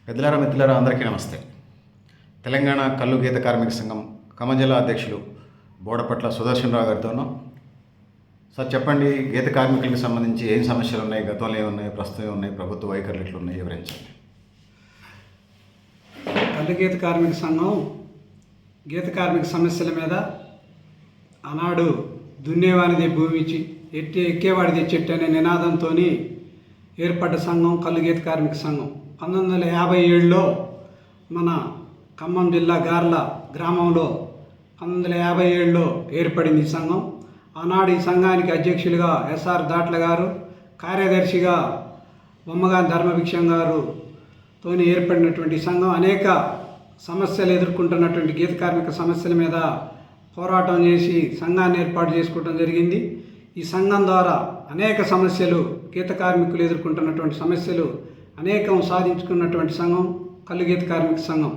పెద్దలారా మిత్రులారా అందరికీ నమస్తే. తెలంగాణ కల్లు గీత కార్మిక సంఘం ఖమ్మం జిల్లా అధ్యక్షులు బోడపట్ల సుదర్శనరావు గారితోనూ. సార్ చెప్పండి, గీత కార్మికులకు సంబంధించి ఏం సమస్యలు ఉన్నాయి, గతంలో ఏమున్నాయి, ప్రస్తుతం ఏమున్నాయి, ప్రభుత్వ వైఖరులు ఎట్లున్నాయి వివరించండి. కల్లు గీత కార్మిక సంఘం గీత కార్మిక సమస్యల మీద ఆనాడు దున్నేవానిదే భూమి ఎక్కేవాడిదే చెట్టు అనే నినాదంతో ఏర్పడ్డ సంఘం కల్లు గీత కార్మిక సంఘం 1957లో మన ఖమ్మం జిల్లా గార్ల గ్రామంలో 1957లో ఏర్పడింది ఈ సంఘం. ఆనాడు ఈ సంఘానికి అధ్యక్షులుగా ఎస్ఆర్ దాట్ల గారు, కార్యదర్శిగా బొమ్మగాని ధర్మభిక్షం గారుతో ఏర్పడినటువంటి సంఘం అనేక సమస్యలు ఎదుర్కొంటున్నటువంటి గీత కార్మిక సమస్యల మీద పోరాటం చేసి సంఘాన్ని ఏర్పాటు చేసుకోవడం జరిగింది. ఈ సంఘం ద్వారా అనేక సమస్యలు, గీత కార్మికులు ఎదుర్కొంటున్నటువంటి సమస్యలు అనేకం సాధించుకున్నటువంటి సంఘం కల్లు గీత కార్మిక సంఘం.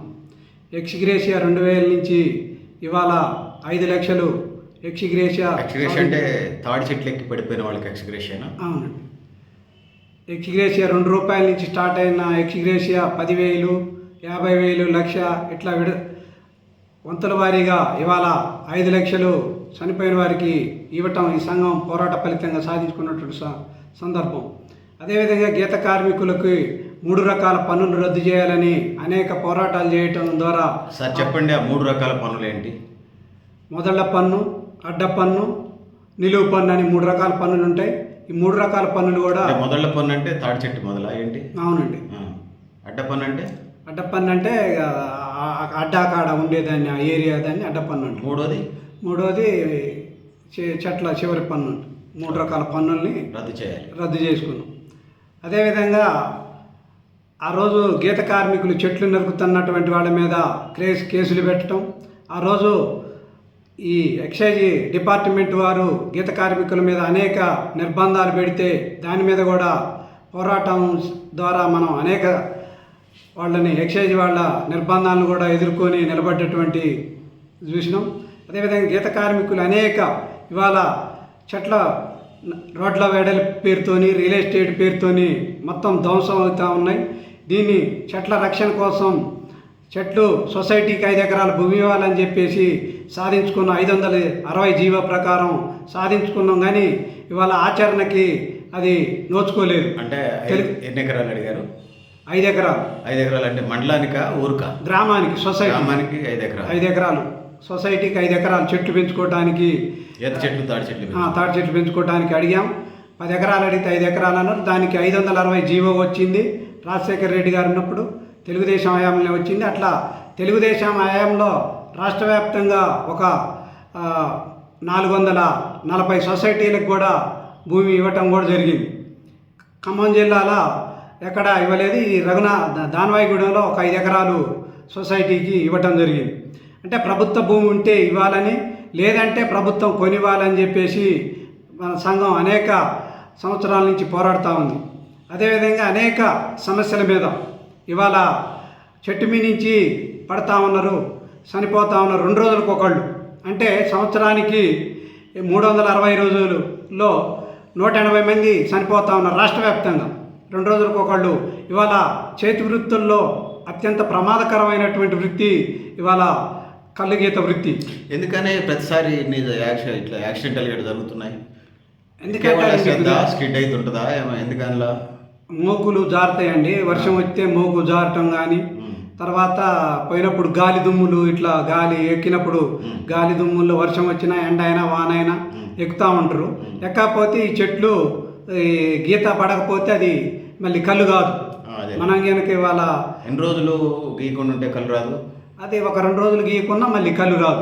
ఎక్స్గ్రేషియా 2000 నుంచి ఇవాళ 5 లక్షలు ఎక్స్గ్రేషియా అంటే తాడి చెట్లు ఎక్కి పడిపోయిన వాళ్ళకి ఎక్స్గ్రేషియానా? అవునండి. ఎక్స్గ్రేషియా ₹2 నుంచి స్టార్ట్ అయిన ఎక్స్గ్రేషియా 10,000, 50,000, లక్ష ఇట్లా వంతుల వారీగా ఇవాళ 5 లక్షలు చనిపోయిన వారికి ఇవ్వటం ఈ సంఘం పోరాట ఫలితంగా సాధించుకున్నటువంటి సందర్భం. అదేవిధంగా గీత కార్మికులకు 3 రకాల పన్నులు రద్దు చేయాలని అనేక పోరాటాలు చేయటం ద్వారా. సార్ చెప్పండి, ఆ 3 రకాల పన్నులు ఏంటి? మొదళ్ళ పన్ను, అడ్డ పన్ను, నిలువు పన్ను అని 3 రకాల పన్నులు ఉంటాయి. ఈ 3 రకాల పన్నులు కూడా మొదళ్ళ పన్ను అంటే తాడి చెట్టు మొదల ఏంటి? అవునండి. అడ్డ పన్ను అంటే? అడ్డ పన్ను అంటే అడ్డాకాడ ఉండేదాన్ని, ఆ ఏరియా దాన్ని అడ్డ పన్ను అంటే. మూడోది చెట్ల చివరి పన్ను. 3 రకాల పన్నుల్ని రద్దు చేసుకున్నాం. అదేవిధంగా ఆ రోజు గీత కార్మికులు చెట్లు నరుకుతున్నటువంటి వాళ్ళ మీద కేసులు పెట్టడం, ఆ రోజు ఈ ఎక్సైజ్ డిపార్ట్మెంట్ వారు గీత కార్మికుల మీద అనేక నిర్బంధాలు పెడితే దాని మీద కూడా పోరాటం ద్వారా మనం అనేక వాళ్ళని ఎక్సైజ్ వాళ్ళ నిర్బంధాలను కూడా ఎదుర్కొని నిలబడ్డటువంటి చూసినాం. అదేవిధంగా గీత కార్మికులు అనేక ఇవాళ చెట్ల రోడ్ల వేడల పేరుతోని, రియల్ ఎస్టేట్ పేరుతోని మొత్తం ధ్వంసం అవుతూ ఉన్నాయి. దీన్ని చెట్ల రక్షణ కోసం చెట్లు సొసైటీకి 5 ఎకరాల భూమి ఇవ్వాలని చెప్పేసి సాధించుకున్న 560 జీవో ప్రకారం సాధించుకున్నాం. కానీ ఇవాళ ఆచరణకి అది నోచుకోలేదు. అంటే ఎన్ని ఎకరాలు అడిగారు? 5 ఎకరాలు. 5 ఎకరాలు అంటే మండలానికా, ఊరుకా? గ్రామానికి, సొసైటీకి 5 ఎకరాలు. సొసైటీకి 5 ఎకరాలు చెట్లు పెంచుకోవడానికి, తాడి చెట్లు పెంచుకోవడానికి అడిగాం. 10 ఎకరాలు అడిగితే 5 ఎకరాలు అన్నారు. దానికి 560 జీవో వచ్చింది. రాజశేఖర రెడ్డి గారు ఉన్నప్పుడు తెలుగుదేశం హయాంలో వచ్చింది. అట్లా తెలుగుదేశం హయాంలో రాష్ట్ర వ్యాప్తంగా ఒక 440 సొసైటీలకు కూడా భూమి ఇవ్వటం కూడా జరిగింది. ఖమ్మం జిల్లాలో ఎక్కడ ఇవ్వలేదు. ఈ దానవాయిగూడెంలో ఒక 5 ఎకరాలు సొసైటీకి ఇవ్వటం జరిగింది. అంటే ప్రభుత్వ భూమి ఉంటే ఇవ్వాలని, లేదంటే ప్రభుత్వం కొనివ్వాలని చెప్పేసి మన సంఘం అనేక సంవత్సరాల నుంచి పోరాడుతూ ఉంది. అదేవిధంగా అనేక సమస్యల మీద ఇవాళ చెట్టు మీ నుంచి పడతా ఉన్నారు, చనిపోతూ ఉన్నారు 2 రోజులకు ఒకళ్ళు. అంటే సంవత్సరానికి 360 రోజుల్లో 180 మంది చనిపోతూ ఉన్నారు రాష్ట్ర వ్యాప్తంగా. 2 రోజులకు ఒకళ్ళు. ఇవాళ చేతి వృత్తుల్లో అత్యంత ప్రమాదకరమైనటువంటి వృత్తి ఇవాళ కల్లు గీత వృత్తి. ఎందుకని ప్రతిసారి ఇట్లా యాక్సిడెంటల్గా జరుగుతున్నాయి? ఎందుకంటే స్కిడ్ అయితే ఉంటుందా? ఎందుకనిలా మోకులు జారుతాయండి. వర్షం వస్తే మోకు జారటం కానీ, తర్వాత పోయినప్పుడు గాలి దుమ్ములు, ఇట్లా గాలి ఎక్కినప్పుడు గాలి దుమ్ముల్లో వర్షం వచ్చినా, ఎండ అయినా, వాన అయినా ఎక్కుతూ ఉంటారు. ఎక్కకపోతే ఈ చెట్లు గీత పడకపోతే అది మళ్ళీ కళ్ళు కాదు. మనం కనుక ఇవాళ ఎన్ని రోజులు గీయకుండా ఉంటే కళ్ళు రాదు? అది ఒక 2 రోజులు గీయకున్నా మళ్ళీ కళ్ళు రాదు.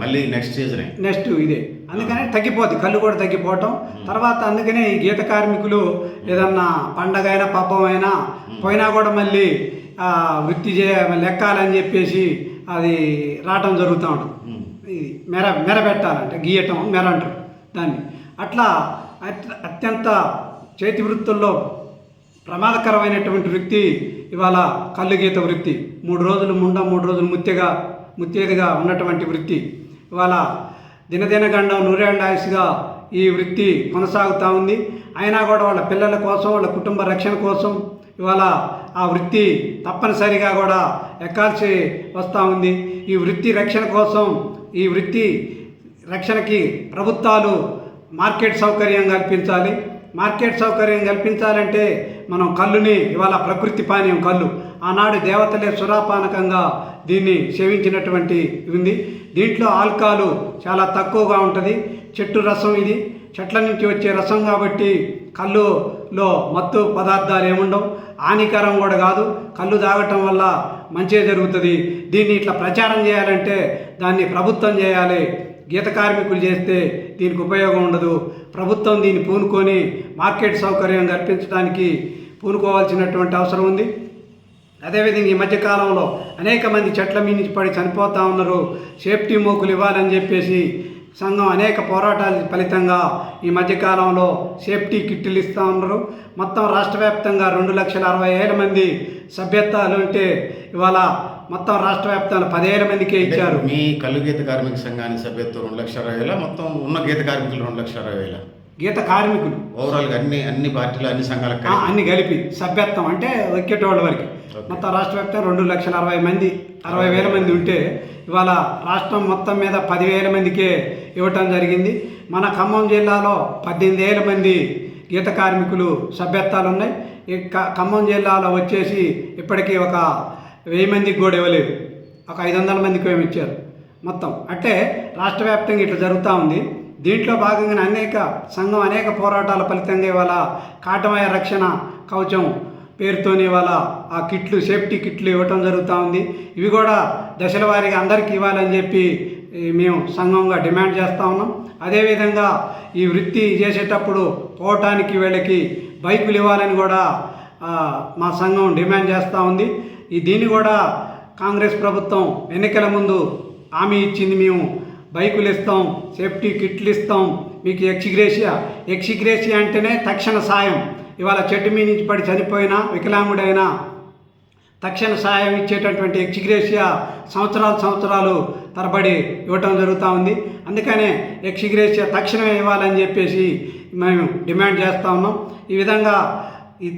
మళ్ళీ నెక్స్ట్ ఇదే. అందుకనే తగ్గిపోద్ది, కళ్ళు కూడా తగ్గిపోవటం. తర్వాత అందుకనే ఈ గీత కార్మికులు ఏదన్నా పండగ అయినా, పబ్బం అయినా పోయినా కూడా మళ్ళీ వృత్తి లెక్కాలని చెప్పేసి అది రావటం జరుగుతూ ఉంటుంది. ఇది మెర పెట్టాలంటే గీయటం మెర అంటారు దాన్ని. అట్లా అత్యంత చేతి వృత్తుల్లో ప్రమాదకరమైనటువంటి వృత్తి ఇవాళ కల్లు గీత వృత్తి. 3 రోజులు ముండ, 3 రోజులు ముత్తేదిగా ఉన్నటువంటి వృత్తి ఇవాళ దినదిన గండం నూరేళ్ల ఆయుష్గా ఈ వృత్తి కొనసాగుతూ ఉంది. అయినా కూడా వాళ్ళ పిల్లల కోసం, వాళ్ళ కుటుంబ రక్షణ కోసం ఇవాళ ఆ వృత్తి తప్పనిసరిగా కూడా ఎక్కాల్సి వస్తూ ఉంది. ఈ వృత్తి రక్షణ కోసం, ఈ వృత్తి రక్షణకి ప్రభుత్వాలు మార్కెట్ సౌకర్యం కల్పించాలి. మార్కెట్ సౌకర్యం కల్పించాలంటే మనం కళ్ళుని, ఇవాళ ప్రకృతి పానీయం కళ్ళు, ఆనాడు దేవతలే సురాపానకంగా దీన్ని సేవించినటువంటి ఉంది. దీంట్లో ఆల్కహాలు చాలా తక్కువగా ఉంటుంది. చెట్టు రసం, ఇది చెట్ల నుంచి వచ్చే రసం కాబట్టి కళ్ళులో మత్తు పదార్థాలు ఏముండవు, హానికరం కూడా కాదు. కళ్ళు తాగటం వల్ల మంచిగా జరుగుతుంది. దీన్ని ఇట్లా ప్రచారం చేయాలంటే దాన్ని ప్రభుత్వం చేయాలి. గీత కార్మికులు చేస్తే దీనికి ఉపయోగం ఉండదు. ప్రభుత్వం దీన్ని పూనుకొని మార్కెట్ సౌకర్యం కల్పించడానికి పూనుకోవాల్సినటువంటి అవసరం ఉంది. అదేవిధంగా ఈ మధ్యకాలంలో అనేక మంది చెట్ల మీద నుంచి పడి చనిపోతూ ఉన్నారు. సేఫ్టీ మోకులు ఇవ్వాలని చెప్పేసి సంఘం అనేక పోరాటాల ఫలితంగా ఈ మధ్యకాలంలో సేఫ్టీ కిట్లు ఇస్తూ ఉన్నారు. మొత్తం రాష్ట్ర వ్యాప్తంగా 2,60,000 మంది సభ్యత్వాలు ఉంటే ఇవాళ మొత్తం రాష్ట్ర వ్యాప్తంగా 10,000 మందికే ఇచ్చారు. మీ కళ్ళు గీత కార్మిక సంఘానికి సభ్యత్వం 2,60,000, మొత్తం ఉన్న గీత కార్మికులు 2,60,000. గీత కార్మికులు ఓవరాల్గా అన్ని పార్టీలు, అన్ని సంఘాలకు అన్ని కలిపి సభ్యత్వం అంటే వచ్చేటోళ్ళ వరకు మొత్తం రాష్ట్ర వ్యాప్తంగా 2,60,000 మంది ఉంటే ఇవాళ రాష్ట్రం మొత్తం మీద 10,000 మందికే ఇవ్వటం జరిగింది. మన ఖమ్మం జిల్లాలో 18,000 మంది గీత కార్మికులు సభ్యత్వాలు ఉన్నాయి. ఈ ఖమ్మం జిల్లాలో వచ్చేసి ఇప్పటికీ ఒక 1000 మందికి కూడా ఇవ్వలేదు, ఒక 500 మందికి ఏమి ఇచ్చారు మొత్తం. అంటే రాష్ట్ర వ్యాప్తంగా ఇట్లా జరుగుతూ ఉంది. దీంట్లో భాగంగానే సంఘం అనేక పోరాటాల ఫలితంగా ఇవాళ కాటమయ రక్షణ కవచం పేరుతోని ఇవాళ ఆ కిట్లు, సేఫ్టీ కిట్లు ఇవ్వటం జరుగుతూ ఉంది. ఇవి కూడా దశల వారీగా అందరికీ ఇవ్వాలని చెప్పి మేము సంఘంగా డిమాండ్ చేస్తూ ఉన్నాం. అదేవిధంగా ఈ వృత్తి చేసేటప్పుడు పోవటానికి వీళ్ళకి బైకులు ఇవ్వాలని కూడా మా సంఘం డిమాండ్ చేస్తూ ఉంది. దీన్ని కూడా కాంగ్రెస్ ప్రభుత్వం ఎన్నికల ముందు హామీ ఇచ్చింది, మేము బైకులు ఇస్తాం, సేఫ్టీ కిట్లు ఇస్తాం, మీకు ఎక్సిగ్రేషియా అంటేనే తక్షణ సాయం. ఇవాళ చెట్టు మీద నుంచి పడి చనిపోయినా, వికలాంగుడైనా తక్షణ సాయం ఇచ్చేటటువంటి ఎక్సిగ్రేషియా సంవత్సరాలు తరబడి ఇవ్వటం జరుగుతూ ఉంది. అందుకనే ఎక్సిగ్రేషియా తక్షణమే ఇవ్వాలని చెప్పేసి మేము డిమాండ్ చేస్తూ ఉన్నాం. ఈ విధంగా ఈ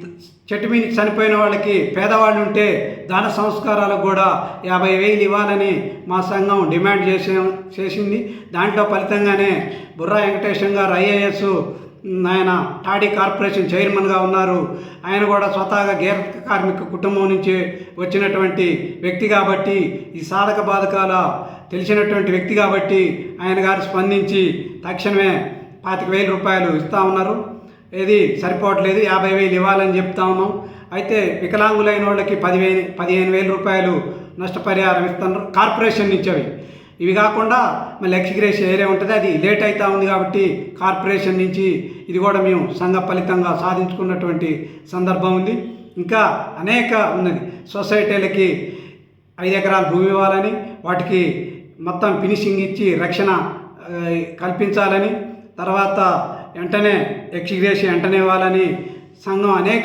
చెట్టు మీద చనిపోయిన వాళ్ళకి, పేదవాళ్ళు ఉంటే దాన సంస్కారాలకు కూడా 50,000 ఇవ్వాలని మా సంఘం డిమాండ్ చేసింది. దాంట్లో ఫలితంగానే బుర్రా వెంకటేశం గారు IAS, ఆయన టాడీ కార్పొరేషన్ చైర్మన్గా ఉన్నారు. ఆయన కూడా స్వతహాగా గీత కార్మిక కుటుంబం నుంచి వచ్చినటువంటి వ్యక్తి కాబట్టి, ఈ సాధక బాధకాల తెలిసినటువంటి వ్యక్తి కాబట్టి ఆయన గారు స్పందించి తక్షణమే 25,000 రూపాయలు ఇస్తూ ఉన్నారు. ఇది సరిపోవట్లేదు, 50,000 ఇవ్వాలని చెప్తా ఉన్నాం. అయితే వికలాంగులైన వాళ్ళకి 15,000 రూపాయలు నష్టపరిహారం ఇస్తున్నారు కార్పొరేషన్ నుంచి. ఇవి కాకుండా మళ్ళీ ఎక్సిగ్రేషియా ఏరియా ఉంటుంది, అది లేట్ అవుతూ ఉంది కాబట్టి కార్పొరేషన్ నుంచి ఇది కూడా మేము సంఘ ఫలితంగా సాధించుకున్నటువంటి సందర్భం ఉంది. ఇంకా అనేక ఉన్నది. సొసైటీలకి 5 ఎకరాల భూమి ఇవ్వాలని, వాటికి మొత్తం ఫినిషింగ్ ఇచ్చి రక్షణ కల్పించాలని, తర్వాత వెంటనే ఎక్సిగ్రేషియా వెంటనే ఇవ్వాలని సంఘం అనేక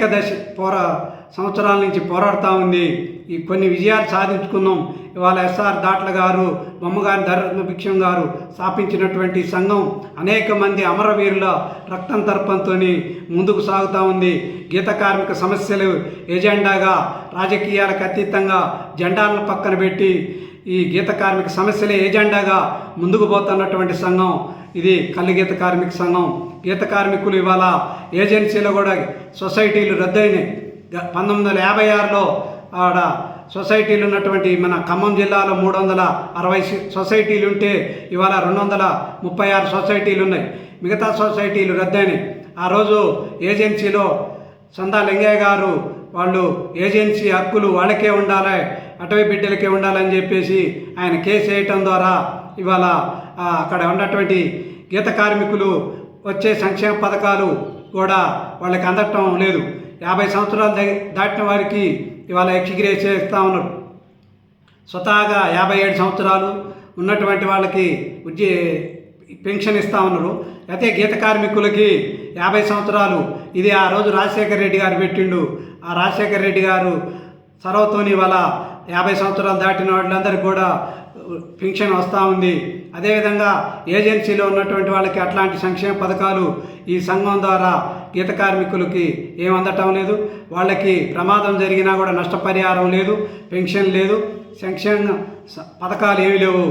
సంవత్సరాల నుంచి పోరాడుతూ ఉంది. ఈ కొన్ని విజయాలు సాధించుకున్నాం. ఇవాళ SR దాట్ల గారు, బొమ్మగారి ధర్మభిక్షం గారు స్థాపించినటువంటి సంఘం అనేక మంది అమరవీరుల రక్తం తర్పంతో ముందుకు సాగుతూ ఉంది. గీత కార్మిక సమస్యలు ఎజెండాగా, రాజకీయాలకు అతీతంగా జెండాలను పక్కన పెట్టి ఈ గీత కార్మిక సమస్యలే ఎజెండాగా ముందుకు పోతున్నటువంటి సంఘం ఇది కళ్ళు గీత కార్మిక సంఘం. గీత కార్మికులు ఇవాళ ఏజెన్సీలో కూడా సొసైటీలు రద్దయినాయి. 1956లో ఆడ సొసైటీలు ఉన్నటువంటి మన ఖమ్మం జిల్లాలో 360 సొసైటీలు ఉంటే ఇవాళ 236 సొసైటీలు ఉన్నాయి. మిగతా సొసైటీలు రద్దయినాయి. ఆ రోజు ఏజెన్సీలో సందా లింగయ్య గారు వాళ్ళు ఏజెన్సీ హక్కులు వాళ్ళకే ఉండాలి, అటవీ బిడ్డలకే ఉండాలని చెప్పేసి ఆయన కేసు వేయటం ద్వారా ఇవాళ అక్కడ ఉన్నటువంటి గీత కార్మికులు వచ్చే సంక్షేమ పథకాలు కూడా వాళ్ళకి అందటం లేదు. 50 సంవత్సరాలు దాటిన వారికి ఇవాళ ఎక్సిగ్రేషియా ఇస్తూ ఉన్నారు. స్వతహాగా 57 సంవత్సరాలు ఉన్నటువంటి వాళ్ళకి పెన్షన్ ఇస్తూ ఉన్నారు. అయితే గీత కార్మికులకి 50 సంవత్సరాలు ఇది ఆ రోజు రాజశేఖర రెడ్డి గారు పెట్టిండు. ఆ రాజశేఖర రెడ్డి గారు చొరవతోని ఇవాళ 50 సంవత్సరాలు దాటిన వాళ్ళందరికీ కూడా పెన్షన్ వస్తూ ఉంది. అదేవిధంగా ఏజెన్సీలో ఉన్నటువంటి వాళ్ళకి అట్లాంటి సంక్షేమ పథకాలు ఈ సంఘం ద్వారా గీత కార్మికులకి ఏం అందటం లేదు. వాళ్ళకి ప్రమాదం జరిగినా కూడా నష్టపరిహారం లేదు, పెన్షన్ లేదు, సంక్షేమ పథకాలు ఏమీ లేవు.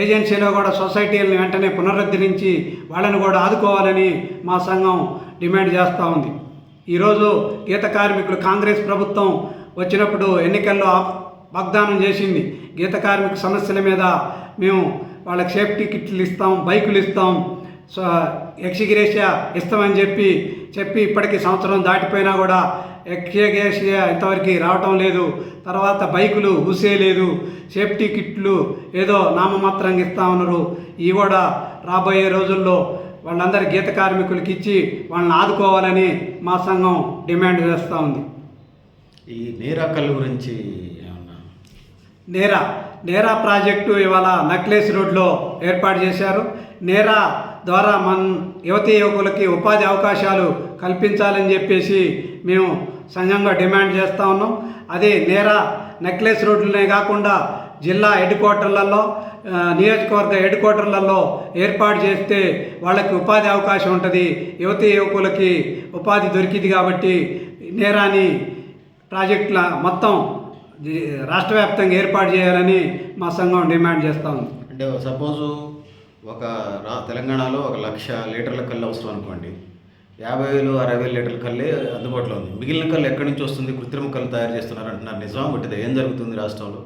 ఏజెన్సీలో కూడా సొసైటీలను వెంటనే పునరుద్ధరించి వాళ్ళని కూడా ఆదుకోవాలని మా సంఘం డిమాండ్ చేస్తూ ఉంది. ఈరోజు గీత కార్మికులు కాంగ్రెస్ ప్రభుత్వం వచ్చినప్పుడు ఎన్నికల్లో వాగ్దానం చేసింది, గీత కార్మిక సమస్యల మీద మేము వాళ్ళకి సేఫ్టీ కిట్లు ఇస్తాం, బైకులు ఇస్తాం, ఎక్స్గ్రేషియా ఇస్తామని చెప్పి ఇప్పటికీ సంవత్సరం దాటిపోయినా కూడా ఎక్స్గ్రేషియా ఇంతవరకు రావటం లేదు. తర్వాత బైకులు ఊసేయలేదు, సేఫ్టీ కిట్లు ఏదో నామమాత్రంగా ఇస్తా ఉన్నారు. ఇవి కూడా రాబోయే రోజుల్లో వాళ్ళందరి గీత కార్మికులకి ఇచ్చి వాళ్ళని ఆదుకోవాలని మా సంఘం డిమాండ్ చేస్తూ ఉంది. ఈ నేరా కల్లు గురించి ఏమన్నా నేరా ప్రాజెక్టు ఇవాళ నక్లెస్ రోడ్లో ఏర్పాటు చేశారు. నేరా ద్వారా మన యువతీ యువకులకి ఉపాధి అవకాశాలు కల్పించాలని చెప్పేసి మేము సంఘంగా డిమాండ్ చేస్తూ ఉన్నాం. అదే నేరా నెక్లెస్ రోడ్లనే కాకుండా జిల్లా హెడ్ క్వార్టర్లలో, నియోజకవర్గ హెడ్ క్వార్టర్లలో ఏర్పాటు చేస్తే వాళ్ళకి ఉపాధి అవకాశం ఉంటుంది, యువతీ యువకులకి ఉపాధి దొరికింది. కాబట్టి నేరాని ప్రాజెక్టుల మొత్తం రాష్ట్ర వ్యాప్తంగా ఏర్పాటు చేయాలని మా సంఘం డిమాండ్ చేస్తూ ఉంది. అంటే సపోజు తెలంగాణలో 1,00,000 లీటర్ల కళ్ళు అవసరం అనుకోండి, 50,000 60,000 లీటర్ల కళ్ళే అందుబాటులో ఉంది. మిగిలిన కళ్ళు ఎక్కడి నుంచి వస్తుంది? కృత్రిమ కళ్ళు తయారు చేస్తున్నారు అంటున్నారు. నిజమా పుట్టిదే? ఏం జరుగుతుంది రాష్ట్రంలో?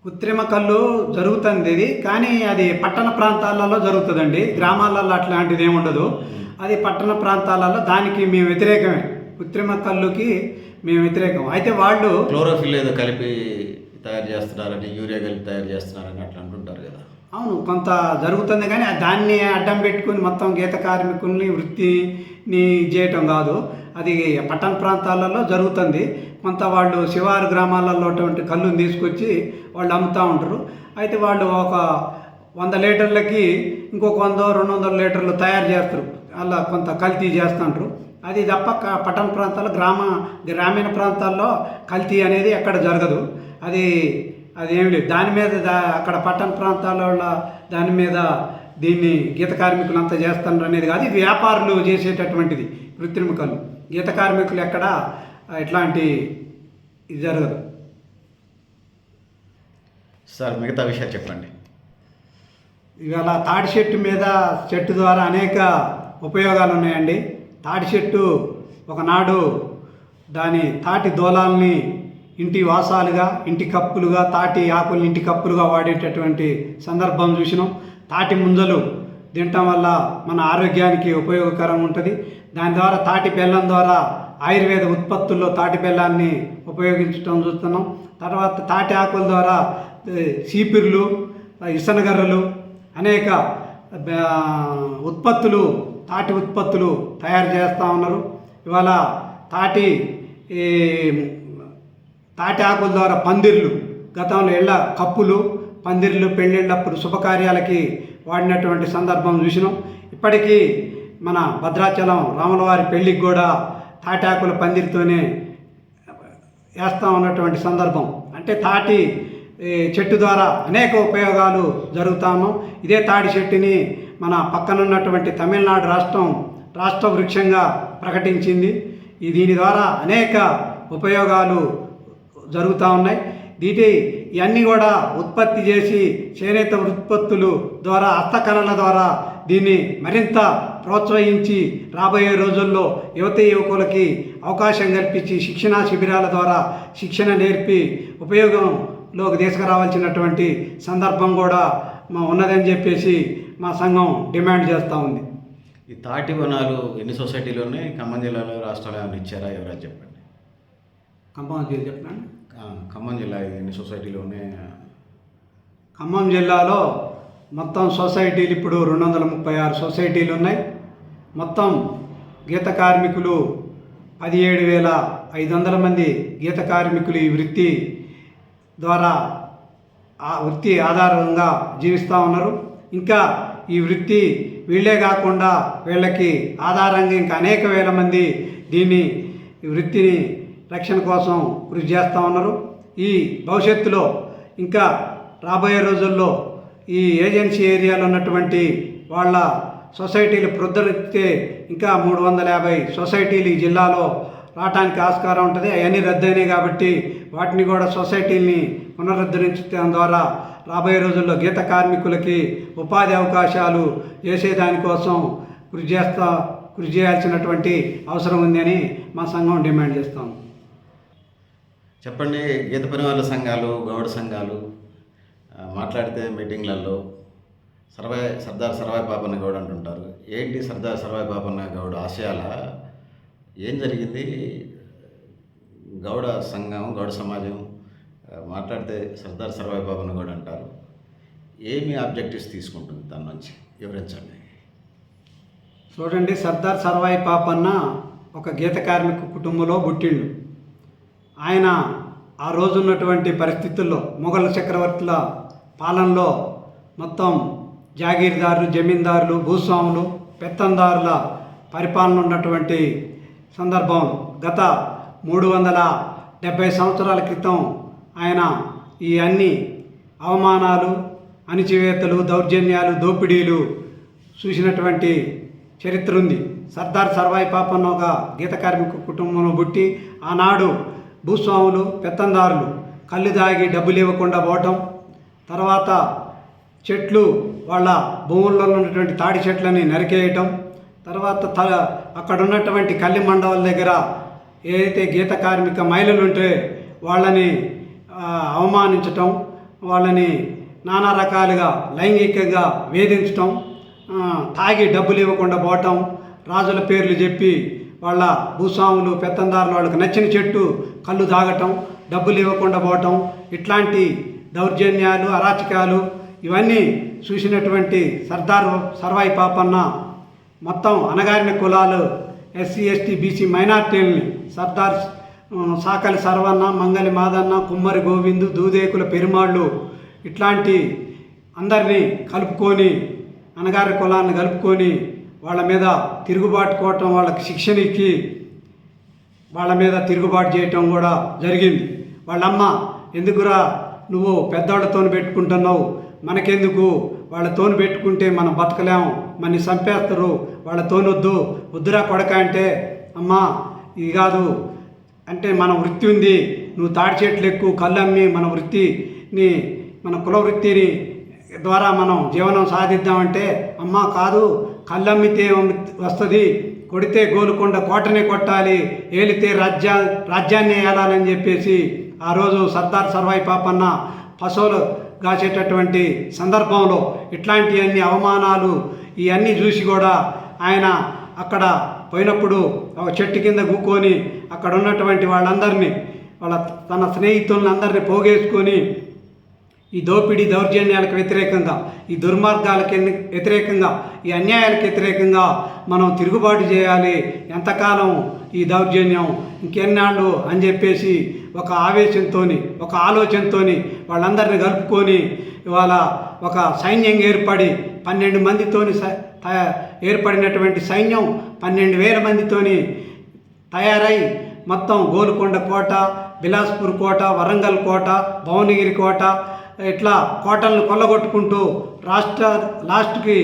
కృత్రిమ కళ్ళు జరుగుతుంది ఇది, కానీ అది పట్టణ ప్రాంతాలలో జరుగుతుందండి. గ్రామాలలో అట్లాంటిది ఏమి ఉండదు. అది పట్టణ ప్రాంతాలలో దానికి మేము వ్యతిరేకమే. కృత్రిమ కళ్ళుకి మేము వ్యతిరేకం. అయితే వాళ్ళు క్లోరోఫిల్ ఏదో కలిపి తయారు చేస్తున్నారని, యూరియా కలిపి తయారు చేస్తున్నారని అట్లా అంటుంటారు కదా. అవును, కొంత జరుగుతుంది, కానీ దాన్ని అడ్డం పెట్టుకుని మొత్తం గీత కార్మికుల్ని వృత్తిని చేయటం కాదు. అది పట్టణ ప్రాంతాలలో జరుగుతుంది. కొంత వాళ్ళు శివారు గ్రామాలలో అటువంటి కళ్ళుని తీసుకొచ్చి వాళ్ళు అమ్ముతూ ఉంటారు. అయితే వాళ్ళు ఒక 100 లీటర్లకి ఇంకొక 100-200 లీటర్లు తయారు చేస్తారు. అలా కొంత కల్తీ చేస్తుంటారు. అది తప్ప పట్టణ ప్రాంతాల్లో గ్రామీణ ప్రాంతాల్లో కల్తీ అనేది ఎక్కడ జరగదు. అది ఏమి లేదు. దాని మీద అక్కడ పట్టణ ప్రాంతాలలో దాని మీద దీన్ని గీత కార్మికులు అంతా చేస్తున్నారు అనేది కాదు. ఇది వ్యాపారులు చేసేటటువంటిది కృత్రిమ కళ్ళు. గీత కార్మికులు ఎక్కడ ఇట్లాంటి ఇది జరగదు. సార్ మిగతా విషయాలు చెప్పండి. ఇవాళ తాటి చెట్టు ద్వారా అనేక ఉపయోగాలు ఉన్నాయండి. తాటి చెట్టు ఒకనాడు దాని తాటి దూలాల్ని ఇంటి వాసాలుగా, ఇంటి కప్పులుగా, తాటి ఆకుల్ని ఇంటి కప్పులుగా వాడేటటువంటి సందర్భం చూసినాం. తాటి ముంజలు తినటం వల్ల మన ఆరోగ్యానికి ఉపయోగకరంగా ఉంటుంది. దాని ద్వారా తాటి బెల్లం ద్వారా ఆయుర్వేద ఉత్పత్తుల్లో తాటి బెల్లాన్ని ఉపయోగించడం చూస్తున్నాం. తర్వాత తాటి ఆకుల ద్వారా చీపిర్లు, ఇసనగర్రలు, అనేక తాటి ఉత్పత్తులు తయారు చేస్తూ ఉన్నారు. ఇవాళ తాటి ఆకుల ద్వారా పందిర్లు, గతంలో ఇళ్ళ కప్పులు, పందిర్లు పెళ్ళిళ్ళప్పుడు శుభకార్యాలకి వాడినటువంటి సందర్భం చూసినాం. ఇప్పటికీ మన భద్రాచలం రాములవారి పెళ్ళికి కూడా తాటి ఆకుల పందిరితోనే వేస్తూ ఉన్నటువంటి సందర్భం. అంటే తాటి చెట్టు ద్వారా అనేక ఉపయోగాలు జరుగుతాము. ఇదే తాటి చెట్టుని మన పక్కనున్నటువంటి తమిళనాడు రాష్ట్ర వృక్షంగా ప్రకటించింది. దీని ద్వారా అనేక ఉపయోగాలు జరుగుతూ ఉన్నాయి. ఇవన్నీ కూడా ఉత్పత్తి చేసి చేనేత ఉత్పత్తులు ద్వారా, హస్తకళల ద్వారా దీన్ని మరింత ప్రోత్సహించి రాబోయే రోజుల్లో యువతీ యువకులకి అవకాశం కల్పించి శిక్షణా శిబిరాల ద్వారా శిక్షణ నేర్పి ఉపయోగంలోకి తీసుకురావాల్సినటువంటి సందర్భం కూడా ఉన్నదని చెప్పేసి మా సంఘం డిమాండ్ చేస్తూ ఉంది. ఈ తాటి వనాలు ఎన్ని సొసైటీలోనే ఖమ్మం జిల్లాలో రాష్ట్రాలు ఏమైనా ఇచ్చారా? ఎవరైనా చెప్పండి. ఖమ్మం జిల్లా ఎన్ని సొసైటీలోనే? ఖమ్మం జిల్లాలో మొత్తం సొసైటీలు ఇప్పుడు 236 సొసైటీలు ఉన్నాయి. మొత్తం గీత కార్మికులు 17,500 మంది గీత కార్మికులు ఈ వృత్తి ద్వారా వృత్తి ఆధారంగా జీవిస్తూ ఉన్నారు. ఇంకా ఈ వృత్తి వీళ్ళే కాకుండా వీళ్ళకి ఆధారంగా ఇంకా అనేక వేల మంది ఈ వృత్తిని రక్షణ కోసం కృషి చేస్తూ ఉన్నారు. ఈ భవిష్యత్తులో ఇంకా రాబోయే రోజుల్లో ఈ ఏజెన్సీ ఏరియాలో ఉన్నటువంటి వాళ్ళ సొసైటీలు పునరుద్ధరిస్తే ఇంకా 350 సొసైటీలు ఈ జిల్లాలో రావడానికి ఆస్కారం ఉంటుంది. అవన్నీ రద్దయినాయి కాబట్టి వాటిని కూడా సొసైటీని పునరుద్ధరించడం ద్వారా రాబోయే రోజుల్లో గీత కార్మికులకి ఉపాధి అవకాశాలు చేసేదానికోసం కృషి చేయాల్సినటువంటి అవసరం ఉందని మా సంఘం డిమాండ్ చేస్తాం. చెప్పండి, గీత పని వాళ్ళ సంఘాలు, గౌడ సంఘాలు మాట్లాడితే మీటింగ్లలో సర్దార్ సర్వాయి పాపన్న గౌడ్ అంటుంటారు. ఏంటి సర్దార్ సర్వాయి పాపన్న గౌడ్ ఆశయాల ఏం జరిగింది? గౌడ సంఘం, గౌడ సమాజం మాట్లాడితే సర్దార్ సర్వాయి పాపన్న గౌడ్ అంటారు. ఏమి ఆబ్జెక్టివ్స్ తీసుకుంటుంది దాని నుంచి వివరించండి. చూడండి, సర్దార్ సర్వాయి పాపన్న ఒక గీత కార్మిక కుటుంబంలో పుట్టిండు. ఆయన ఆ రోజు ఉన్నటువంటి పరిస్థితుల్లో మొఘల్ చక్రవర్తుల పాలనలో మొత్తం జాగీర్దారులు, జమీందారులు, భూస్వాములు, పెత్తందారుల పరిపాలన ఉన్నటువంటి సందర్భం. గత 370 సంవత్సరాల క్రితం ఆయన ఈ అన్ని అవమానాలు, అణిచివేతలు, దౌర్జన్యాలు, దోపిడీలు చూసినటువంటి చరిత్ర ఉంది. సర్దార్ సర్వాయి పాపన్న ఒక గీత కార్మిక కుటుంబంలో పుట్టి ఆనాడు భూస్వాములు, పెత్తందారులు కళ్ళు దాగి డబ్బులు ఇవ్వకుండా పోవటం, తర్వాత చెట్లు వాళ్ళ భూముల్లో ఉన్నటువంటి తాడి చెట్లని నరికేయటం, తర్వాత అక్కడ ఉన్నటువంటి కల్లి మండవాల దగ్గర ఏదైతే గీత కార్మిక మహిళలు ఉంటే వాళ్ళని అవమానించటం, వాళ్ళని నానా రకాలుగా లైంగికంగా వేధించటం, తాగి డబ్బులు ఇవ్వకుండా పోవటం, రాజుల పేర్లు చెప్పి వాళ్ళ భూస్వాములు, పెత్తందారులు వాళ్ళకి నచ్చిన చెట్టు కళ్ళు తాగటం, డబ్బులు ఇవ్వకుండా పోవటం, ఇట్లాంటి దౌర్జన్యాలు, అరాచకాలు ఇవన్నీ చూసినటువంటి సర్దార్ సర్వాయి పాపన్న మొత్తం అణగారిన కులాలు, SC, ST, BC మైనార్టీలని Sardar Sakali సర్వన్న, మంగలి మాదన్న, కుమ్మరి గోవిందు, దూదేకుల పెరుమాళ్ళు ఇట్లాంటి అందరినీ కలుపుకొని అణగారిన కులాన్ని కలుపుకొని వాళ్ళ మీద తిరుగుబాటుకోవటం, వాళ్ళకి శిక్షణ ఇచ్చి వాళ్ళ మీద తిరుగుబాటు చేయటం కూడా జరిగింది. వాళ్ళమ్మ, ఎందుకురా నువ్వు పెద్దవాళ్ళతో పెట్టుకుంటున్నావు, మనకెందుకు, వాళ్ళతోని పెట్టుకుంటే మనం బతకలేము, మనని చంపేస్తారు, వాళ్ళతోనొద్దు, వద్దురా కొడక అంటే, అమ్మా ఇది కాదు అంటే మన వృత్తి ఉంది, నువ్వు తాడి చెట్లు ఎక్కువ కళ్ళు అమ్మి మన వృత్తిని, మన కుల వృత్తిని ద్వారా మనం జీవనం సాధిద్దామంటే, అమ్మ కాదు, కళ్ళు అమ్మితే వస్తుంది, కొడితే గోలుకొండ కోటనే కొట్టాలి, ఏలితే రాజ్యాన్ని ఏలాలని చెప్పేసి ఆ రోజు సర్దార్ సర్వాయి పాపన్న పశువులు కాసేటటువంటి సందర్భంలో ఇట్లాంటివన్నీ అవమానాలు ఇవన్నీ చూసి కూడా ఆయన అక్కడ పోయినప్పుడు ఒక చెట్టు కింద కూకొని అక్కడ ఉన్నటువంటి వాళ్ళందరినీ, తన స్నేహితులందరినీ పోగేసుకొని ఈ దోపిడీ దౌర్జన్యాలకు వ్యతిరేకంగా, ఈ దుర్మార్గాలకు వ్యతిరేకంగా, ఈ అన్యాయాలకు వ్యతిరేకంగా మనం తిరుగుబాటు చేయాలి, ఎంతకాలం ఈ దౌర్జన్యం ఇంకెన్నాళ్ళు అని చెప్పేసి ఒక ఆవేశంతో, ఒక ఆలోచనతో వాళ్ళందరినీ కలుపుకొని ఇవాళ ఒక సైన్యం ఏర్పడి 12 మందితో ఏర్పడినటువంటి సైన్యం 12,000 మందితోని తయారై మొత్తం గోల్కొండ కోట, బిలాస్పూర్ కోట, వరంగల్ కోట, భువనగిరి కోట ఇట్లా కోటలను కొల్లగొట్టుకుంటూ లాస్ట్కి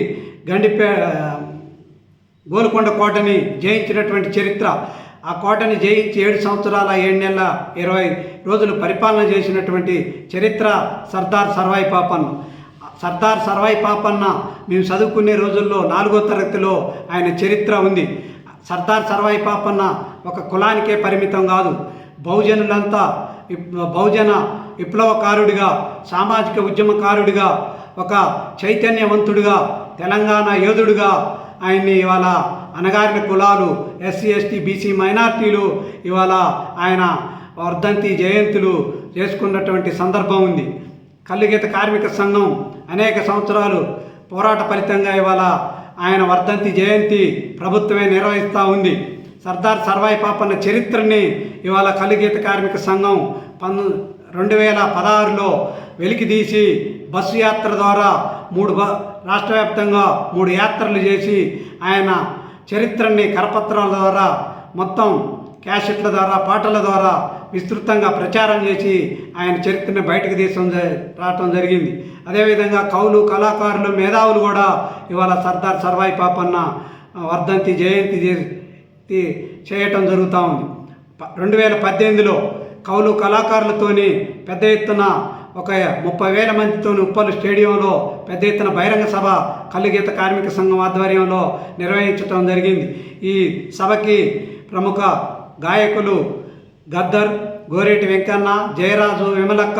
గోల్కొండ కోటని జయించినటువంటి చరిత్ర. ఆ కోటని జయించి 7 సంవత్సరాల 7 నెలల 20 రోజులు పరిపాలన చేసినటువంటి చరిత్ర సర్దార్ సర్వాయి పాపన్న. సర్దార్ సర్వాయి పాపన్న మేము చదువుకునే రోజుల్లో 4వ తరగతిలో ఆయన చరిత్ర ఉంది. సర్దార్ సర్వాయి పాపన్న ఒక కులానికే పరిమితం కాదు, బహుజనులంతా బహుజన విప్లవకారుడిగా, సామాజిక ఉద్యమకారుడిగా, ఒక చైతన్యవంతుడిగా, తెలంగాణ యోధుడిగా ఆయన్ని ఇవాళ అణగారిన కులాలు, ఎస్సీ, ఎస్టీ, బీసీ మైనార్టీలు ఇవాళ ఆయన వర్ధంతి జయంతులు చేసుకున్నటువంటి సందర్భం ఉంది. కల్లుగీత కార్మిక సంఘం అనేక సంవత్సరాలు పోరాట ఫలితంగా ఇవాళ ఆయన వర్ధంతి జయంతి ప్రభుత్వమే నిర్వహిస్తూ ఉంది. సర్దార్ సర్వాయి పాపన్న చరిత్రని ఇవాళ కల్లుగీత కార్మిక సంఘం 2016లో వెలికితీసి బస్సు యాత్ర ద్వారా రాష్ట్ర వ్యాప్తంగా 3 యాత్రలు చేసి ఆయన చరిత్రని కరపత్రాల ద్వారా, మొత్తం క్యాసెట్ల ద్వారా, పాటల ద్వారా విస్తృతంగా ప్రచారం చేసి ఆయన చరిత్రను బయటకు రావటం జరిగింది. అదేవిధంగా కవులు, కళాకారులు, మేధావులు కూడా ఇవాళ సర్దార్ సర్వాయి పాపన్న వర్ధంతి జయంతి చేయటం జరుగుతూ ఉంది. 2018లో కవులు, కళాకారులతోని పెద్ద ఎత్తున ఒక 30,000 మందితో ఉప్పల్ స్టేడియంలో పెద్ద ఎత్తున బహిరంగ సభ కల్లుగీత కార్మిక సంఘం ఆధ్వర్యంలో నిర్వహించడం జరిగింది. ఈ సభకి ప్రముఖ గాయకులు గద్దర్, గోరేటి వెంకన్న, జయరాజు, విమలక్క,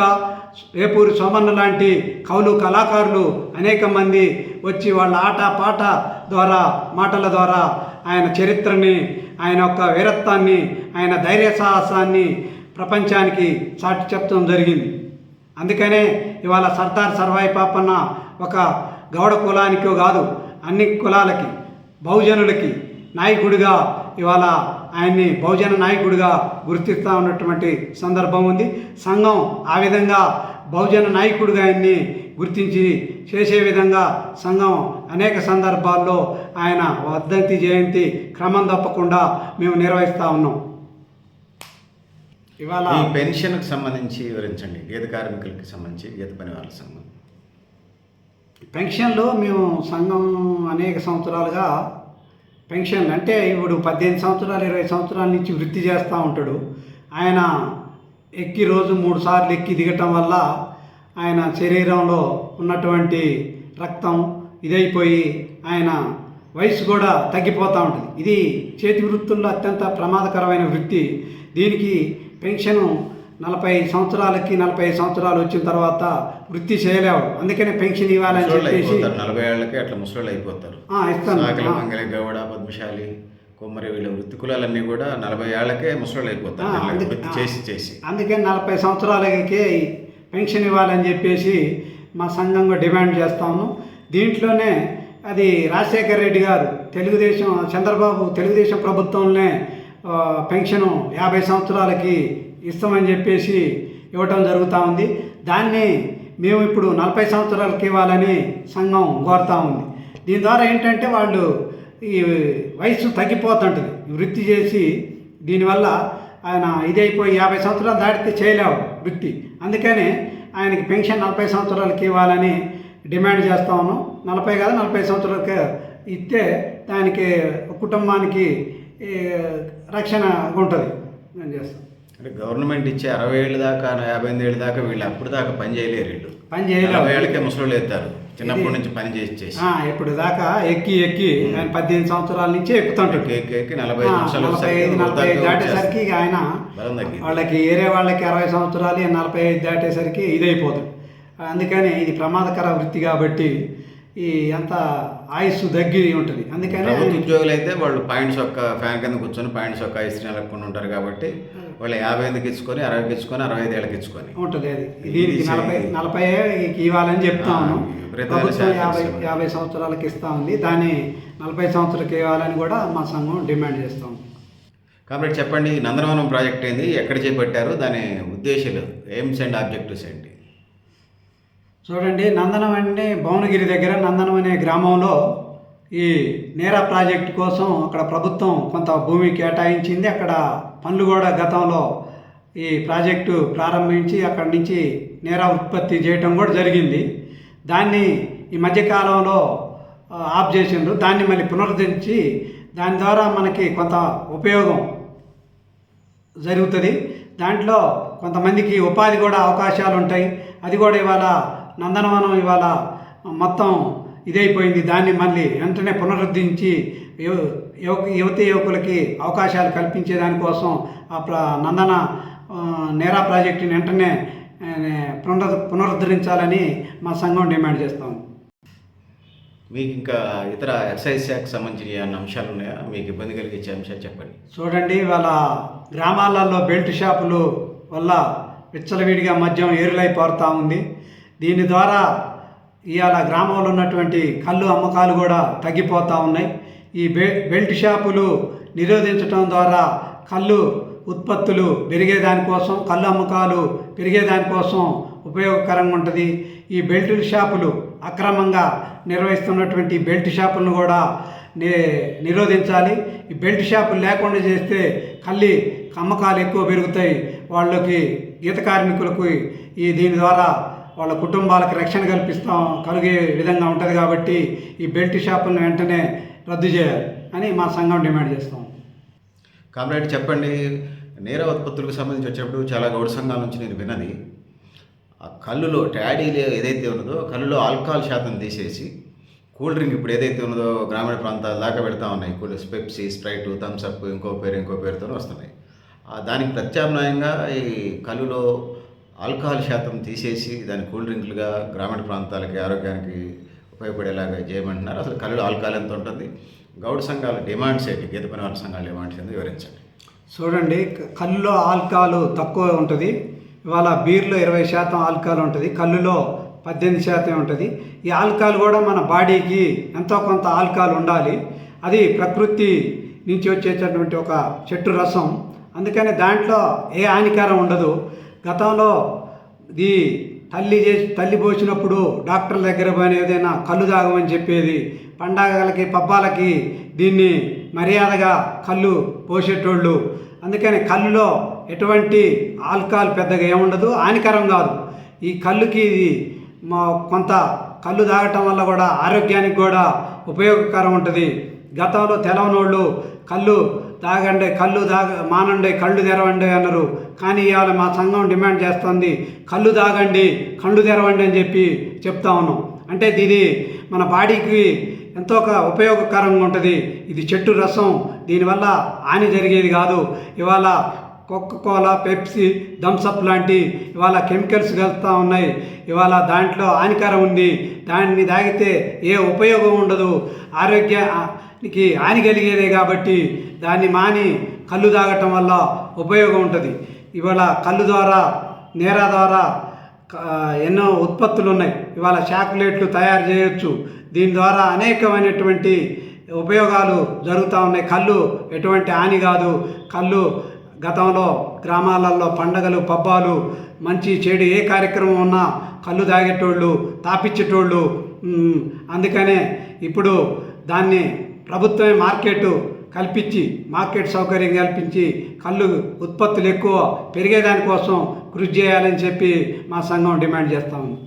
వేపూరి సోమన్న లాంటి కవులు, కళాకారులు అనేక మంది వచ్చి వాళ్ళ ఆట పాట ద్వారా, మాటల ద్వారా ఆయన చరిత్రని, ఆయన యొక్క వీరత్వాన్ని, ఆయన ధైర్య సాహసాన్ని ప్రపంచానికి చాటి చెప్పడం జరిగింది. అందుకనే ఇవాళ సర్దార్ సర్వాయి పాపన్న ఒక గౌడ కులానికో కాదు, అన్ని కులాలకి, బహుజనులకి నాయకుడిగా ఇవాళ ఆయన్ని బహుజన నాయకుడిగా గుర్తిస్తూ ఉన్నటువంటి సందర్భం ఉంది. సంఘం ఆ విధంగా బహుజన నాయకుడిగా ఆయన్ని గుర్తించి చేసే విధంగా సంఘం అనేక సందర్భాల్లో ఆయన వర్ధంతి జయంతి క్రమం తప్పకుండా మేము నిర్వహిస్తూ ఉన్నాం. ఇవాళ ఈ పెన్షన్కి సంబంధించి వివరించండి. గీత కార్మికులకి సంబంధించి గీత పని వాళ్ళ సంఘం పెన్షన్లు మేము సంఘం అనేక సంవత్సరాలుగా పెన్షన్లు అంటే ఇప్పుడు 18 సంవత్సరాలు 20 సంవత్సరాల నుంచి వృత్తి చేస్తూ ఉంటాడు. ఆయన రోజు 3 సార్లు ఎక్కి దిగటం వల్ల ఆయన శరీరంలో ఉన్నటువంటి రక్తం ఇదైపోయి ఆయన వయసు కూడా తగ్గిపోతూ ఉంటుంది. ఇది చేతి వృత్తుల్లో అత్యంత ప్రమాదకరమైన వృత్తి. దీనికి పెన్షను 40 సంవత్సరాలకి 45 సంవత్సరాలు వచ్చిన తర్వాత వృత్తి చేయలేవు. అందుకనే పెన్షన్ ఇవ్వాలని చెప్పేసి 40 ఏళ్ళకి అట్లా ముసలు అయిపోతారు. ఇస్తాను. మంగళ, గౌడ, పద్మశాలి, కొమ్మరి వీళ్ళ వృత్తి కులాలన్నీ కూడా 40 ఏళ్ళకే ముసలు అయిపోతారు చేసి. అందుకని 40 సంవత్సరాలకే పెన్షన్ ఇవ్వాలని చెప్పేసి మా సంఘంగా డిమాండ్ చేస్తాము. దీంట్లోనే అది రాజశేఖర రెడ్డి గారు చంద్రబాబు తెలుగుదేశం ప్రభుత్వంలోనే పెన్షను 50 సంవత్సరాలకి ఇస్తామని చెప్పేసి ఇవ్వటం జరుగుతూ ఉంది. దాన్ని మేము ఇప్పుడు 40 సంవత్సరాలకి ఇవ్వాలని సంఘం కోరుతూ ఉంది. దీని ద్వారా ఏంటంటే వాళ్ళు ఈ వయసు తగ్గిపోతుంటుంది వృత్తి చేసి. దీనివల్ల ఆయన ఇదైపోయి 50 సంవత్సరాలు దాటితే చేయలేవు వృత్తి. అందుకని ఆయనకి పెన్షన్ 40 సంవత్సరాలకి ఇవ్వాలని డిమాండ్ చేస్తా ఉన్నాం. 40 కాదు 40 సంవత్సరాలకి ఇస్తే దానికి కుటుంబానికి రక్షణ ఉంటుంది. నేను చేస్తాను. అంటే గవర్నమెంట్ ఇచ్చే 60 ఏళ్ళ దాకా 58 ఏళ్ళ దాకా వీళ్ళు అప్పుడు దాకా పని చేయలేరు. వీళ్ళు పని చేయలేరు. 40 ఏళ్ళకే ముసలు ఎత్తారు. చిన్నప్పటి నుంచి పని చేసి ఇప్పుడు దాకా ఎక్కి ఆయన 18 సంవత్సరాల నుంచి ఎక్కుతుంటాడు. 45 దాటేసరికి ఆయన వాళ్ళకి ఏరే వాళ్ళకి 60 సంవత్సరాలు 45 దాటేసరికి ఇదైపోతుంది. అందుకని ఇది ప్రమాదకర వృత్తి కాబట్టి ఈ అంత ఆయుస్సు దగ్గర ఉంటుంది. అందుకని ఉద్యోగులు అయితే వాళ్ళు పాయింట్స్ ఒక్క ఫ్యాన్ కింద కూర్చొని పాయింట్స్ ఒక్క ఐస్ నెలకొని ఉంటారు కాబట్టి వాళ్ళు 58కి ఇచ్చుకొని 60కి ఇచ్చుకొని 65 ఏళ్ళకి ఇచ్చుకొని ఉంటుంది. అది దీనికి 40 ఇవ్వాలని చెప్తాను. ప్రభుత్వం 50 సంవత్సరాలకి ఇస్తూ ఉంది. దాన్ని 40 సంవత్సరాలకి ఇవ్వాలని కూడా మా సంఘం డిమాండ్ చేస్తాం. కాబట్టి చెప్పండి, నందనవనం ప్రాజెక్ట్ ఏంది, ఎక్కడ చేపట్టారు, దాని ఉద్దేశాలు, ఎయిమ్స్ అండ్ ఆబ్జెక్టివ్స్ ఏంటి? చూడండి, నందనం అంటే భువనగిరి దగ్గర నందనం అనే గ్రామంలో ఈ నేరా ప్రాజెక్టు కోసం అక్కడ ప్రభుత్వం కొంత భూమి కేటాయించింది. అక్కడ పనులు కూడా గతంలో ఈ ప్రాజెక్టు ప్రారంభించి అక్కడి నుంచి నేరా ఉత్పత్తి చేయటం కూడా జరిగింది. దాన్ని ఈ మధ్యకాలంలో ఆఫ్ చేసిండ్రు. దాన్ని మళ్ళీ పునరుద్ధరించి దాని ద్వారా మనకి కొంత ఉపయోగం జరుగుతుంది. దాంట్లో కొంతమందికి ఉపాధి కూడా అవకాశాలు ఉంటాయి. అది కూడా ఇవాళ నందనవనం ఇవాళ మొత్తం ఇదైపోయింది. దాన్ని మళ్ళీ వెంటనే పునరుద్ధరించి యువతీ యువకులకి అవకాశాలు కల్పించే దానికోసం నందన నేరా ప్రాజెక్టుని వెంటనే పునరుద్ధరించాలని మా సంఘం డిమాండ్ చేస్తాం. మీకు ఇంకా ఇతర ఎక్సైజ్ శాఖకు సంబంధించిన అంశాలు ఉన్నాయా? మీకు ఇబ్బంది కలిగించే అంశాలు చెప్పండి. చూడండి, ఇవాళ గ్రామాలలో బెల్ట్ షాపులు వల్ల విచ్చలవిడిగా మద్యం ఏరులై పారుతూ ఉంది. దీని ద్వారా ఇవాళ గ్రామంలో ఉన్నటువంటి కళ్ళు అమ్మకాలు కూడా తగ్గిపోతూ ఉన్నాయి. ఈ బెల్ట్ షాపులు నిరోధించడం ద్వారా కళ్ళు ఉత్పత్తులు పెరిగేదానికోసం, కళ్ళు అమ్మకాలు పెరిగేదానికోసం ఉపయోగకరంగా ఉంటుంది. ఈ బెల్ట్ షాపులు అక్రమంగా నిర్వహిస్తున్నటువంటి బెల్ట్ షాపులను కూడా నిరోధించాలి. ఈ బెల్ట్ షాపులు లేకుండా చేస్తే కళ్ళు అమ్మకాలు ఎక్కువ పెరుగుతాయి. వాళ్ళకి గీత కార్మికులకు దీని ద్వారా వాళ్ళ కుటుంబాలకు రక్షణ కలిగే విధంగా ఉంటుంది కాబట్టి ఈ బెల్ట్ షాపులను వెంటనే రద్దు చేయాలి అని మా సంఘం డిమాండ్ చేస్తాం. కామ్రేడ్ చెప్పండి, నేర ఉత్పత్తులకు సంబంధించి వచ్చేటప్పుడు చాలా గౌడ సంఘాల నుంచి నేను విన్నది, ఆ కళ్ళులో ట్యాడీలు ఏదైతే ఉన్నదో కళ్ళులో ఆల్కహాల్ శాతం తీసేసి కూల్ డ్రింక్ ఇప్పుడు ఏదైతే ఉన్నదో గ్రామీణ ప్రాంతాల దాకా పెడతా ఉన్నాయి, పెప్సీ, స్ప్రైట్, థమ్స్అప్ ఇంకో పేరుతో వస్తున్నాయి. దానికి ప్రత్యామ్నాయంగా ఈ కళ్ళులో ఆల్కహాల్ శాతం తీసేసి దాన్ని కూల్ డ్రింకులుగా గ్రామీణ ప్రాంతాలకి ఆరోగ్యానికి ఉపయోగపడేలాగా చేయమంటున్నారు. అసలు కళ్ళులో ఆల్కహాల్ ఎంత ఉంటుంది, గౌడ సంఘాల డిమాండ్స్ ఏంటి, గీత పని వాళ్ళ సంఘాల డిమాండ్స్ ఏంటి వివరించండి. చూడండి, కళ్ళులో ఆల్కహాల్ తక్కువ ఉంటుంది. ఇవాళ బీర్లో 20% ఆల్కహాల్ ఉంటుంది, కళ్ళులో 18% ఉంటుంది. ఈ ఆల్కహాల్ కూడా మన బాడీకి ఎంతో కొంత ఆల్కహాల్ ఉండాలి. అది ప్రకృతి నుంచి వచ్చేటటువంటి ఒక చెట్టు రసం, అందుకని దాంట్లో ఏ హానికరం ఉండదు. గతంలో ఈ తల్లి పోసినప్పుడు డాక్టర్ల దగ్గర పోయిన ఏదైనా కళ్ళు తాగమని చెప్పేది. పండగలకి పబ్బాలకి దీన్ని మర్యాదగా కళ్ళు పోసేటోళ్ళు. అందుకని కళ్ళులో ఎటువంటి ఆల్కహాల్ పెద్దగా ఏముండదు, హానికరం కాదు. ఈ కళ్ళుకి ఇది కొంత కళ్ళు తాగటం వల్ల కూడా ఆరోగ్యానికి కూడా ఉపయోగకరం ఉంటుంది. గతంలో తెలవనోళ్ళు కళ్ళు మానండి, కళ్ళు తెరవండి అన్నారు. కానీ ఇవాళ మా సంఘం డిమాండ్ చేస్తుంది, కళ్ళు తాగండి, కళ్ళు తెరవండి అని చెప్తా ఉన్నాం. అంటే ఇది మన బాడీకి ఎంతో ఉపయోగకరంగా ఉంటుంది. ఇది చెట్టు రసం, దీనివల్ల హాని జరిగేది కాదు. ఇవాళ కోకోకోలా, పెప్సీ, థమ్స్అప్ లాంటి ఇవాళ కెమికల్స్ కలుస్తూ ఉన్నాయి. ఇవాళ దాంట్లో హానికరం ఉంది. దాన్ని తాగితే ఏ ఉపయోగం ఉండదు, ఆరోగ్యానికి హాని కలిగేదే. కాబట్టి దాన్ని మాని కళ్ళు తాగటం వల్ల ఉపయోగం ఉంటుంది. ఇవాళ కళ్ళు ద్వారా నేరా ద్వారా ఎన్నో ఉత్పత్తులు ఉన్నాయి. ఇవాళ చాక్లెట్లు తయారు చేయొచ్చు. దీని ద్వారా అనేకమైనటువంటి ఉపయోగాలు జరుగుతూ ఉన్నాయి. కళ్ళు ఎటువంటి హాని కాదు. కళ్ళు గతంలో గ్రామాలలో పండగలు, పబ్బాలు, మంచి చెడు ఏ కార్యక్రమం ఉన్నా కళ్ళు తాగేటోళ్ళు, తాపించేటోళ్ళు. అందుకనే ఇప్పుడు దాన్ని ప్రభుత్వమే మార్కెట్ సౌకర్యం కల్పించి కళ్ళు ఉత్పత్తులు ఎక్కువ పెరిగేదానికోసం కృషి చేయాలని చెప్పి మా సంఘం డిమాండ్ చేస్తా ఉంది.